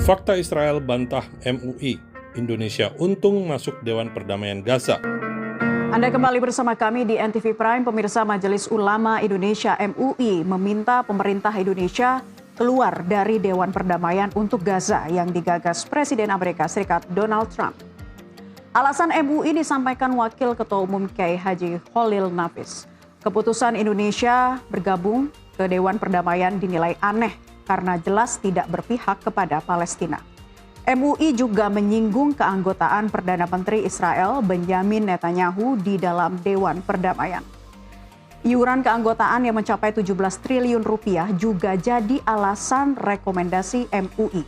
Fakta Israel bantah MUI, Indonesia untung masuk Dewan Perdamaian Gaza. Anda kembali bersama kami di NTV Prime. Pemirsa, Majelis Ulama Indonesia MUI meminta pemerintah Indonesia keluar dari Dewan Perdamaian untuk Gaza yang digagas Presiden Amerika Serikat Donald Trump. Alasan MUI disampaikan Wakil Ketua Umum Kiai Haji Khalil Nafis. Keputusan Indonesia bergabung ke Dewan Perdamaian dinilai aneh karena jelas tidak berpihak kepada Palestina. MUI juga menyinggung keanggotaan Perdana Menteri Israel Benjamin Netanyahu di dalam Dewan Perdamaian. Iuran keanggotaan yang mencapai 17 triliun rupiah juga jadi alasan rekomendasi MUI.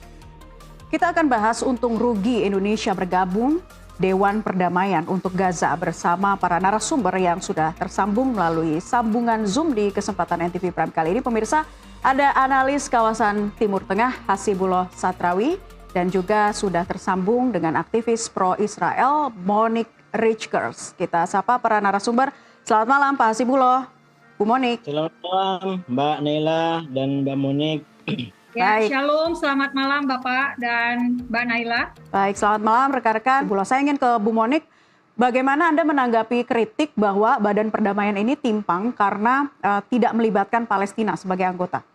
Kita akan bahas untung rugi Indonesia bergabung Dewan Perdamaian untuk Gaza bersama para narasumber yang sudah tersambung melalui sambungan Zoom di kesempatan NTV Prime kali ini. Pemirsa, ada analis kawasan Timur Tengah Hasibullah Satrawi dan juga sudah tersambung dengan aktivis pro-Israel Monique Richkers. Kita sapa para narasumber. Selamat malam Pak Hasibullah, Bu Monique. Selamat malam Mbak Naila dan Mbak Monique. Ya, Shalom, selamat malam Bapak dan Mbak Naila. Baik, selamat malam rekan-rekan. Saya ingin ke Bu Monique. Bagaimana Anda menanggapi kritik bahwa Badan Perdamaian ini timpang karena tidak melibatkan Palestina sebagai anggota?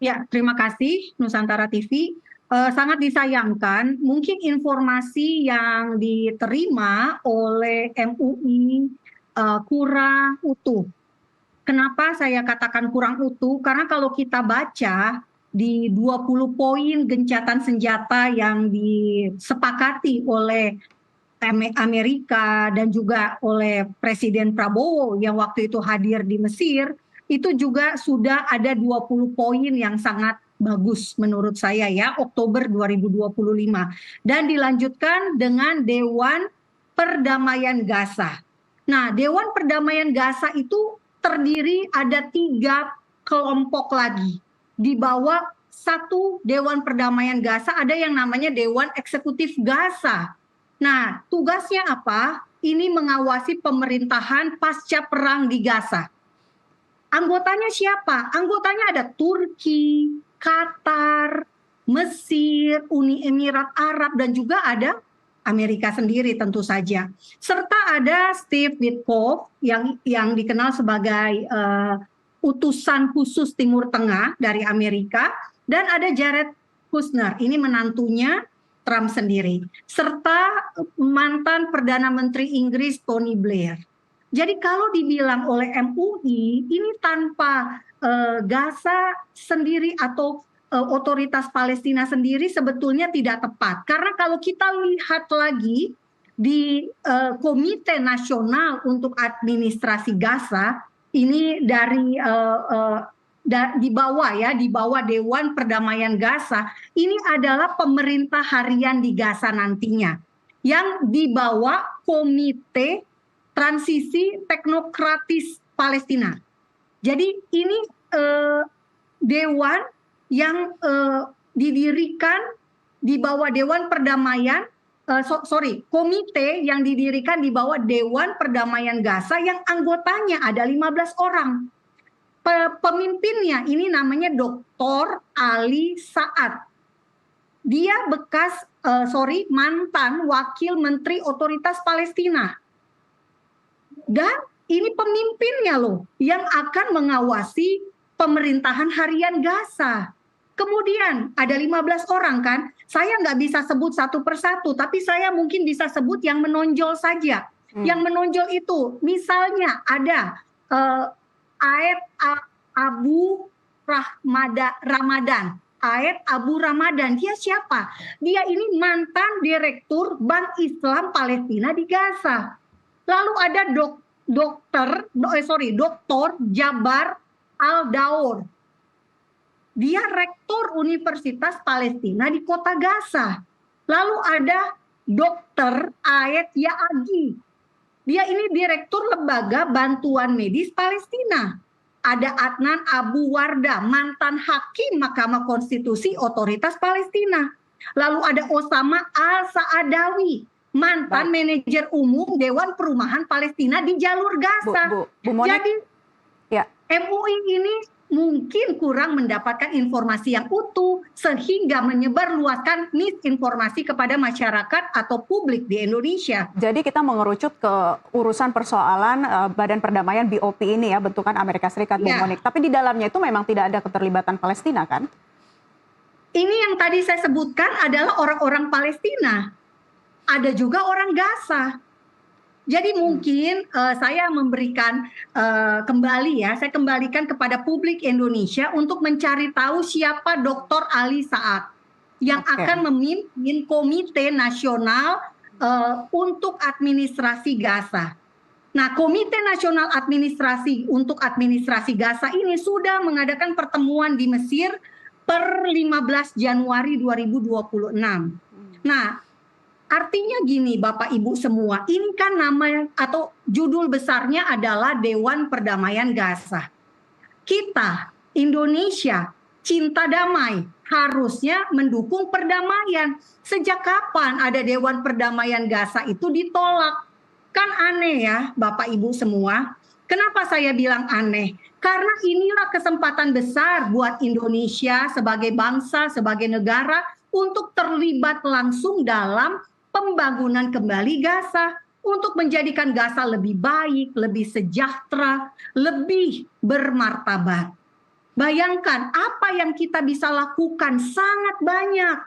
Ya, terima kasih Nusantara TV. Sangat disayangkan, mungkin informasi yang diterima oleh MUI kurang utuh. Kenapa saya katakan kurang utuh? Karena kalau kita baca di 20 poin gencatan senjata yang disepakati oleh Amerika dan juga oleh Presiden Prabowo yang waktu itu hadir di Mesir, itu juga sudah ada 20 poin yang sangat bagus menurut saya ya, Oktober 2025. Dan dilanjutkan dengan Dewan Perdamaian Gaza. Nah, Dewan Perdamaian Gaza itu terdiri ada 3 kelompok lagi. Di bawah satu Dewan Perdamaian Gaza ada yang namanya Dewan Eksekutif Gaza. Nah, tugasnya apa? Ini mengawasi pemerintahan pasca perang di Gaza. Anggotanya siapa? Anggotanya ada Turki, Qatar, Mesir, Uni Emirat Arab, dan juga ada Amerika sendiri tentu saja. Serta ada Steve Witkoff yang dikenal sebagai utusan khusus Timur Tengah dari Amerika, dan ada Jared Kushner, ini menantunya Trump sendiri, serta mantan Perdana Menteri Inggris Tony Blair. Jadi kalau dibilang oleh MUI ini tanpa Gaza sendiri atau otoritas Palestina sendiri sebetulnya tidak tepat. Karena kalau kita lihat lagi di Komite Nasional untuk Administrasi Gaza, ini dari di bawah Dewan Perdamaian Gaza, ini adalah pemerintah harian di Gaza nantinya, yang dibawa Komite Transisi Teknokratis Palestina. Jadi ini dewan yang didirikan di bawah Dewan Perdamaian, komite yang didirikan di bawah Dewan Perdamaian Gaza yang anggotanya ada 15 orang. Pemimpinnya ini namanya Dr. Ali Saad. Dia mantan Wakil Menteri Otoritas Palestina. Dan ini pemimpinnya loh yang akan mengawasi pemerintahan harian Gaza. Kemudian ada 15 orang kan, saya nggak bisa sebut satu persatu, tapi saya mungkin bisa sebut yang menonjol saja. Yang menonjol itu misalnya ada Aed Abu Ramadan. Aed Abu Ramadan, dia siapa? Dia ini mantan Direktur Bank Islam Palestina di Gaza. Lalu ada Dr. Jabar Al-Daur. Dia rektor Universitas Palestina di kota Gaza. Lalu ada Dr. Ayed Yaagi. Dia ini direktur Lembaga Bantuan Medis Palestina. Ada Adnan Abu Warda, mantan hakim Mahkamah Konstitusi Otoritas Palestina. Lalu ada Osama Al-Saadawi, mantan manajer umum Dewan Perumahan Palestina di jalur Gaza. Bu Monique, jadi ya. MUI ini mungkin kurang mendapatkan informasi yang utuh sehingga menyebarluaskan misinformasi kepada masyarakat atau publik di Indonesia. Jadi kita mengerucut ke urusan persoalan Badan Perdamaian BOP ini ya, bentukan Amerika Serikat, Bu Monik. Tapi di dalamnya itu memang tidak ada keterlibatan Palestina kan? Ini yang tadi saya sebutkan adalah orang-orang Palestina. Ada juga orang Gaza. Jadi mungkin saya memberikan kembali ya, saya kembalikan kepada publik Indonesia untuk mencari tahu siapa Dr. Ali Saad yang akan memimpin Komite Nasional untuk Administrasi Gaza. Nah, Komite Nasional untuk Administrasi Gaza ini sudah mengadakan pertemuan di Mesir per 15 Januari 2026. Nah, artinya gini Bapak Ibu semua, ini kan nama atau judul besarnya adalah Dewan Perdamaian Gaza. Kita, Indonesia, cinta damai, harusnya mendukung perdamaian. Sejak kapan ada Dewan Perdamaian Gaza itu ditolak? Kan aneh ya Bapak Ibu semua. Kenapa saya bilang aneh? Karena inilah kesempatan besar buat Indonesia sebagai bangsa, sebagai negara untuk terlibat langsung dalam pembangunan kembali Gaza untuk menjadikan Gaza lebih baik, lebih sejahtera, lebih bermartabat. Bayangkan apa yang kita bisa lakukan sangat banyak.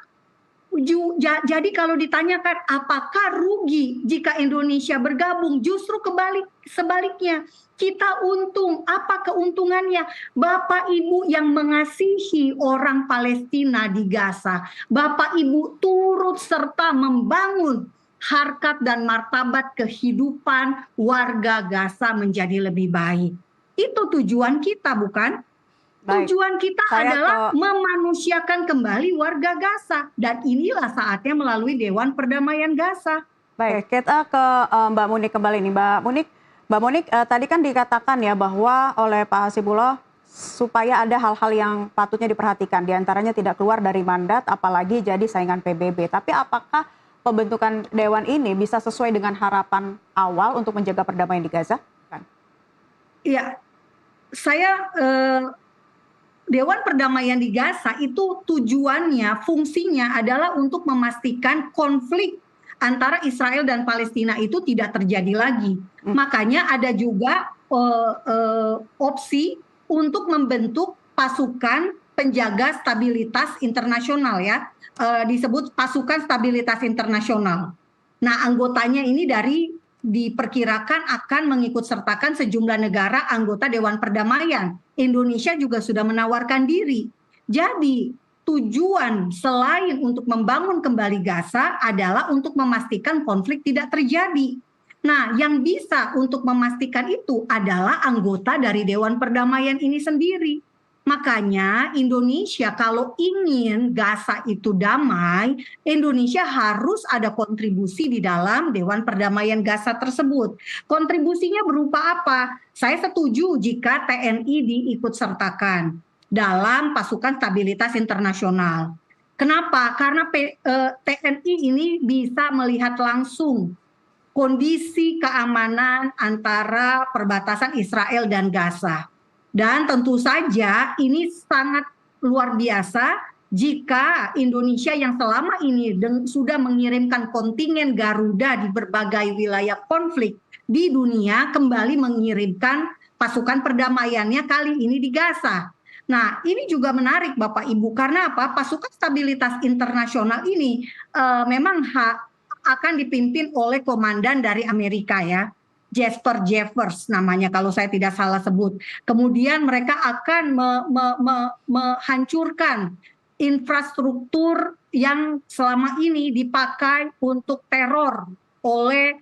Jadi kalau ditanyakan apakah rugi jika Indonesia bergabung, justru sebaliknya. Kita untung. Apa keuntungannya? Bapak Ibu yang mengasihi orang Palestina di Gaza, Bapak Ibu turut serta membangun harkat dan martabat kehidupan warga Gaza menjadi lebih baik. Itu tujuan kita, bukan? Tujuan kita adalah memanusiakan kembali warga Gaza. Dan inilah saatnya melalui Dewan Perdamaian Gaza. Baik, kita ke Mbak Munik kembali nih. Mbak Munik, tadi kan dikatakan ya bahwa oleh Pak Hasibullah supaya ada hal-hal yang patutnya diperhatikan. Di antaranya tidak keluar dari mandat, apalagi jadi saingan PBB. Tapi apakah pembentukan Dewan ini bisa sesuai dengan harapan awal untuk menjaga perdamaian di Gaza? Iya, Dewan Perdamaian di Gaza itu tujuannya, fungsinya adalah untuk memastikan konflik antara Israel dan Palestina itu tidak terjadi lagi. Makanya ada juga opsi untuk membentuk pasukan penjaga stabilitas internasional ya, disebut pasukan stabilitas internasional. Nah, anggotanya ini diperkirakan akan mengikut sertakan sejumlah negara anggota Dewan Perdamaian. Indonesia juga sudah menawarkan diri. Jadi tujuan selain untuk membangun kembali Gaza adalah untuk memastikan konflik tidak terjadi. Nah, yang bisa untuk memastikan itu adalah anggota dari Dewan Perdamaian ini sendiri. Makanya Indonesia kalau ingin Gaza itu damai, Indonesia harus ada kontribusi di dalam Dewan Perdamaian Gaza tersebut. Kontribusinya berupa apa? Saya setuju jika TNI diikutsertakan dalam pasukan stabilitas internasional. Kenapa? Karena TNI ini bisa melihat langsung kondisi keamanan antara perbatasan Israel dan Gaza. Dan tentu saja ini sangat luar biasa jika Indonesia yang selama ini sudah mengirimkan kontingen Garuda di berbagai wilayah konflik di dunia kembali mengirimkan pasukan perdamaiannya kali ini di Gaza. Nah, ini juga menarik Bapak Ibu, karena apa? Pasukan stabilitas internasional ini memang akan dipimpin oleh komandan dari Amerika ya, Jesper Jeffers namanya kalau saya tidak salah sebut. Kemudian mereka akan menghancurkan infrastruktur yang selama ini dipakai untuk teror oleh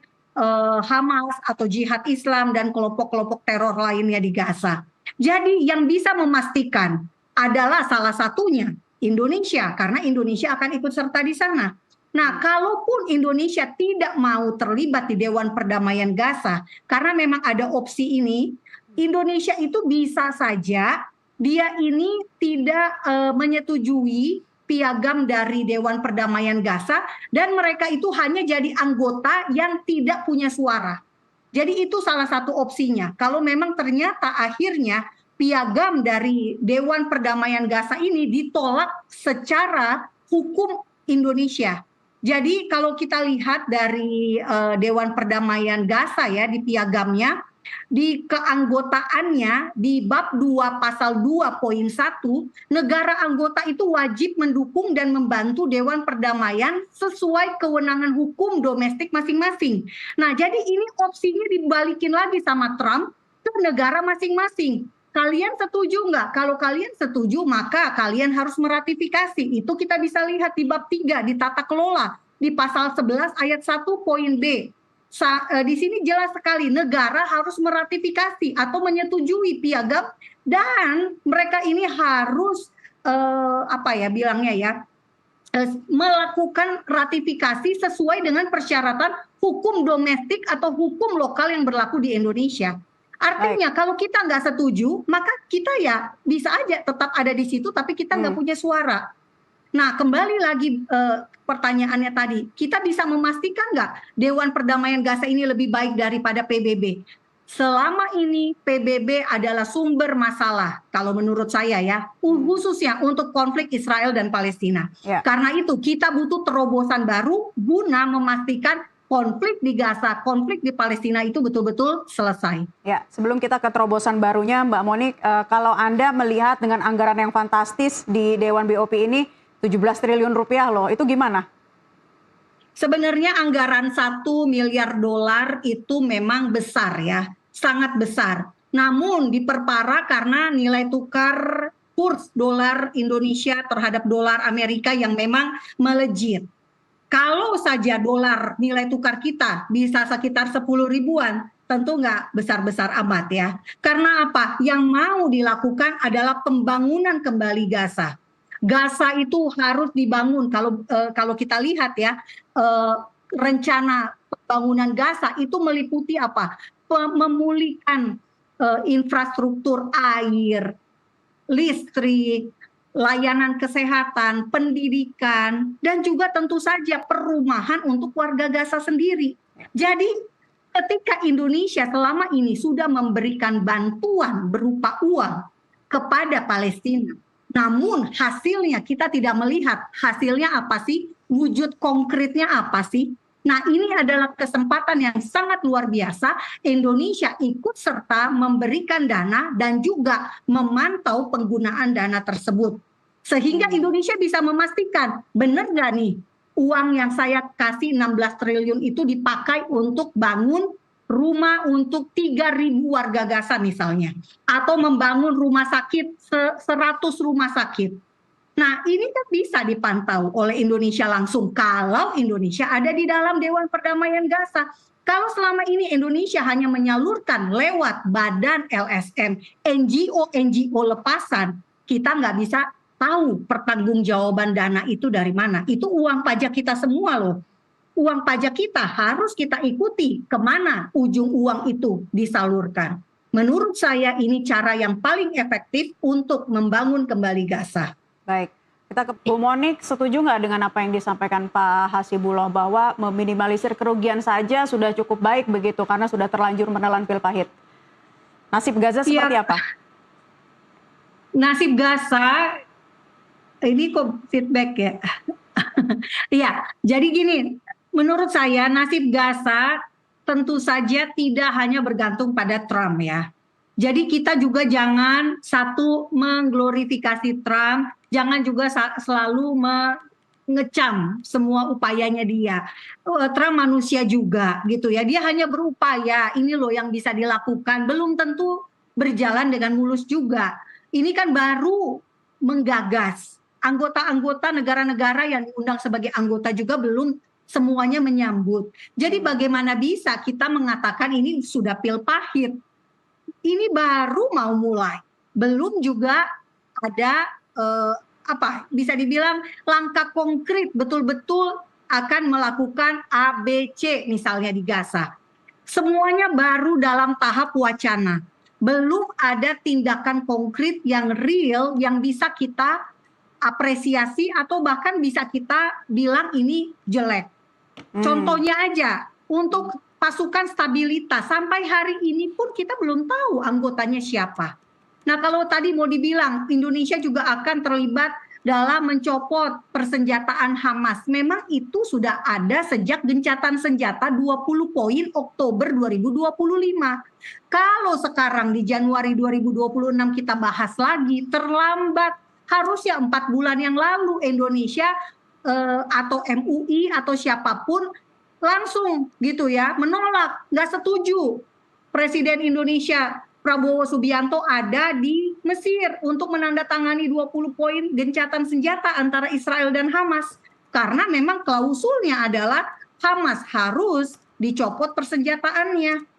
Hamas atau Jihad Islam dan kelompok-kelompok teror lainnya di Gaza. Jadi yang bisa memastikan adalah salah satunya Indonesia, karena Indonesia akan ikut serta di sana. Nah, kalaupun Indonesia tidak mau terlibat di Dewan Perdamaian Gaza, karena memang ada opsi ini, Indonesia itu bisa saja dia ini tidak menyetujui piagam dari Dewan Perdamaian Gaza, dan mereka itu hanya jadi anggota yang tidak punya suara. Jadi itu salah satu opsinya. Kalau memang ternyata akhirnya piagam dari Dewan Perdamaian Gaza ini ditolak secara hukum Indonesia. Jadi kalau kita lihat dari Dewan Perdamaian Gaza ya di piagamnya, di keanggotaannya di bab 2 pasal 2.1, negara anggota itu wajib mendukung dan membantu Dewan Perdamaian sesuai kewenangan hukum domestik masing-masing. Nah, jadi ini opsinya dibalikin lagi sama Trump ke negara masing-masing. Kalian setuju nggak? Kalau kalian setuju, maka kalian harus meratifikasi. Itu kita bisa lihat di bab 3 di tata kelola di pasal 11 ayat 1 poin B. Di sini jelas sekali negara harus meratifikasi atau menyetujui piagam, dan mereka ini harus melakukan ratifikasi sesuai dengan persyaratan hukum domestik atau hukum lokal yang berlaku di Indonesia. Artinya kalau kita nggak setuju, maka kita ya bisa aja tetap ada di situ, tapi kita nggak punya suara. Nah, kembali lagi pertanyaannya tadi, kita bisa memastikan nggak Dewan Perdamaian Gaza ini lebih baik daripada PBB? Selama ini PBB adalah sumber masalah, kalau menurut saya ya, khususnya untuk konflik Israel dan Palestina. Ya. Karena itu kita butuh terobosan baru guna memastikan konflik di Gaza, konflik di Palestina itu betul-betul selesai. Ya, sebelum kita ke terobosan barunya, Mbak Monik, kalau Anda melihat dengan anggaran yang fantastis di Dewan BOP ini, 17 triliun rupiah loh, itu gimana? Sebenarnya anggaran 1 miliar dolar itu memang besar ya, sangat besar. Namun diperparah karena nilai tukar kurs dolar Indonesia terhadap dolar Amerika yang memang melejit. Kalau saja dolar nilai tukar kita bisa sekitar 10 ribuan, tentu nggak besar-besar amat ya. Karena apa? Yang mau dilakukan adalah pembangunan kembali Gaza. Gaza itu harus dibangun. Kalau kita lihat ya, rencana pembangunan Gaza itu meliputi apa? Memulihkan infrastruktur air, listrik, layanan kesehatan, pendidikan, dan juga tentu saja perumahan untuk warga Gaza sendiri. Jadi ketika Indonesia selama ini sudah memberikan bantuan berupa uang kepada Palestina, namun hasilnya kita tidak melihat hasilnya apa sih, wujud konkretnya apa sih. Nah, ini adalah kesempatan yang sangat luar biasa. Indonesia ikut serta memberikan dana dan juga memantau penggunaan dana tersebut. Sehingga Indonesia bisa memastikan, benar nggak nih uang yang saya kasih 16 triliun itu dipakai untuk bangun rumah untuk 3.000 warga Gaza misalnya. Atau membangun rumah sakit 100 rumah sakit. Nah, ini kan bisa dipantau oleh Indonesia langsung kalau Indonesia ada di dalam Dewan Perdamaian Gaza. Kalau selama ini Indonesia hanya menyalurkan lewat badan LSM, NGO lepasan, kita nggak bisa tahu pertanggungjawaban dana itu dari mana. Itu uang pajak kita semua loh. Uang pajak kita harus kita ikuti kemana ujung uang itu disalurkan. Menurut saya ini cara yang paling efektif untuk membangun kembali Gaza. Baik, kita ke Bu Monik, setuju nggak dengan apa yang disampaikan Pak Hasibullah bahwa meminimalisir kerugian saja sudah cukup baik begitu karena sudah terlanjur menelan pil pahit? Nasib Gaza seperti apa? Nasib Gaza, ini kok feedback ya? Iya, jadi gini, menurut saya nasib Gaza tentu saja tidak hanya bergantung pada Trump ya. Jadi kita juga jangan mengglorifikasi Trump, jangan juga selalu mengecam semua upayanya dia. Trump manusia juga gitu ya, dia hanya berupaya, ini loh yang bisa dilakukan, belum tentu berjalan dengan mulus juga. Ini kan baru menggagas, anggota-anggota negara-negara yang diundang sebagai anggota juga belum semuanya menyambut. Jadi bagaimana bisa kita mengatakan ini sudah pil pahit? Ini baru mau mulai, belum juga ada bisa dibilang langkah konkret betul-betul akan melakukan ABC misalnya di Gaza. Semuanya baru dalam tahap wacana, belum ada tindakan konkret yang real yang bisa kita apresiasi atau bahkan bisa kita bilang ini jelek. Contohnya aja untuk pasukan stabilitas, sampai hari ini pun kita belum tahu anggotanya siapa. Nah, kalau tadi mau dibilang Indonesia juga akan terlibat dalam mencopot persenjataan Hamas. Memang itu sudah ada sejak gencatan senjata 20 poin Oktober 2025. Kalau sekarang di Januari 2026 kita bahas lagi, terlambat. Harusnya 4 bulan yang lalu Indonesia atau MUI atau siapapun langsung gitu ya menolak, nggak setuju. Presiden Indonesia Prabowo Subianto ada di Mesir untuk menandatangani 20 poin gencatan senjata antara Israel dan Hamas. Karena memang klausulnya adalah Hamas harus dicopot persenjataannya.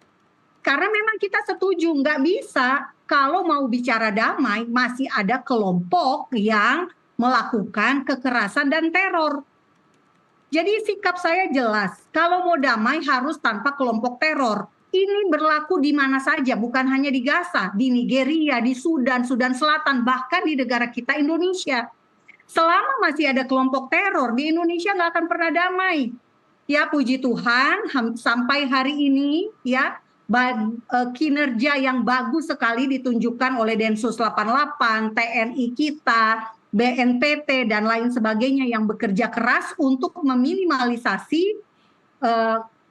Karena memang kita setuju, nggak bisa kalau mau bicara damai masih ada kelompok yang melakukan kekerasan dan teror. Jadi sikap saya jelas, kalau mau damai harus tanpa kelompok teror. Ini berlaku di mana saja, bukan hanya di Gaza, di Nigeria, di Sudan, Sudan Selatan, bahkan di negara kita Indonesia. Selama masih ada kelompok teror, di Indonesia nggak akan pernah damai. Ya puji Tuhan, sampai hari ini ya kinerja yang bagus sekali ditunjukkan oleh Densus 88, TNI kita, BNPT, dan lain sebagainya yang bekerja keras untuk meminimalisasi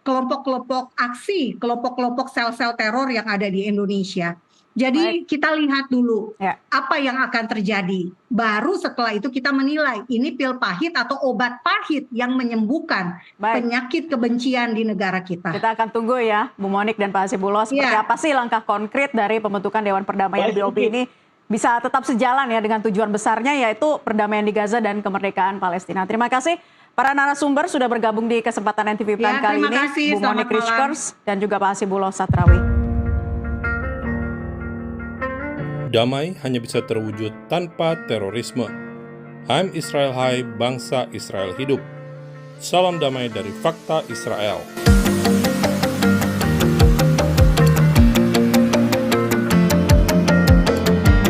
kelompok-kelompok aksi, kelompok-kelompok sel-sel teror yang ada di Indonesia. Jadi kita lihat dulu apa yang akan terjadi. Baru setelah itu kita menilai ini pil pahit atau obat pahit yang menyembuhkan penyakit kebencian di negara kita. Kita akan tunggu ya, Bu Monik dan Pak Hasibuloh, seperti apa sih langkah konkret dari pembentukan Dewan Perdamaian PBB ini bisa tetap sejalan ya dengan tujuan besarnya, yaitu perdamaian di Gaza dan kemerdekaan Palestina. Terima kasih para narasumber sudah bergabung di kesempatan NTV Prime kali ini, Bu Monik Richkers dan juga Pak Hasibuloh Satrawi. Damai hanya bisa terwujud tanpa terorisme. I'm Israel Hai, bangsa Israel hidup. Salam damai dari Fakta Israel.